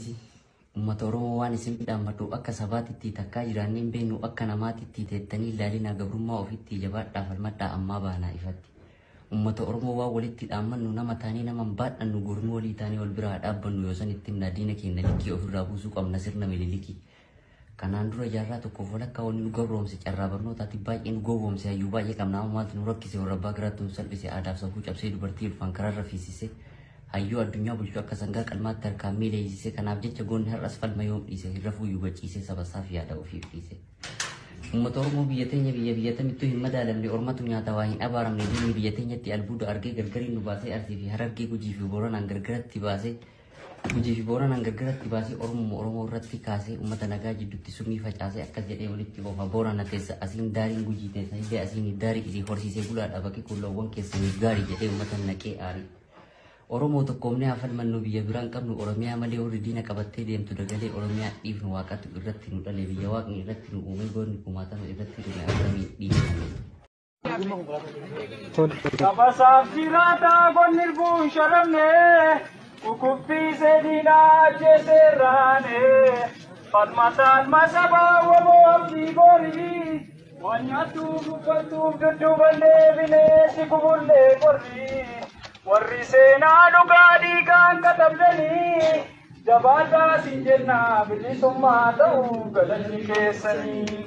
Uummata Oromoo waan isin dhaammadhu akka sabaatitti takkaa jiraanneen beeknu akka namaatitti teettanii ilaalina gabrummaa ofitti jabaadhaaf falmadhaa ammaa baanaa ifatti. Uummata Oromoo waan walitti dhaammannu nama taanii nama baadhannu gurmuu walii taanii wal biraa dhaabbannu yoo san ittiin diina keenya likkii ofirraa buusuu qabna sirna mililikii. Kanaan dura jaarraa tokkoof walakkaa wanni nu gabroomse carraa barnootaatti baay'ee nu gowwoomse hayyuu baay'ee qabna amma maaltu nu rakkise warra abbaa garaatti nu salphise aadaaf safuu cabsee dubartii ulfaan karaarra fiisise. Hayyuu addunyaa bulchuu akka sangaa qalmaatti harkaan miileessise kanaaf jecha goonni har'as falma yoom dhiise hirrafuu yuubachiise sabasaaf yaada ofiif dhiise. Uummata Oromoo biyya teenya biyyattamittuu hin madaalamne ormatu nyaata waa hin abaaramne diinni biyya teenyatti albuuda argee gargariin nu baasee Arsii fi Harargee Gujii fi Booranaan gargaratti baasee Oromoo irratti kaasee uummata nagaa jidduutti summii facaasee akkas jedhee walitti oofa Boorana teessa asiin daariin Gujii teessa illee asiin daarii isii horsiisee bulaadha bakki kulloowwan keessaniif gaarii jedhee uummata naqee aarii. Oromoo tokkoomnee hafalmannu biyya biraan qabnu Oromiyaa malee warri diina qabattee deemtu dagalee Oromiyaa dhiifnu waaqatu irratti nu dhale biyya waaqni irratti nu uume goonni kumaatama irratti dhume akkamii dhiifame. Kabasaaf jiraataa qonni bu'uun sharamne ukubbiisee diinaa jeeseerraane falmataan masabaa waboo abdii borii waan nyaattuuf uffattuuf dudduuballee bineensi kubullee qorrii. Warri seenaa dhugaa dhiigaan katabdanii jabaadhaa siin jennaa bilisummaa ta'uu galanni keessanii.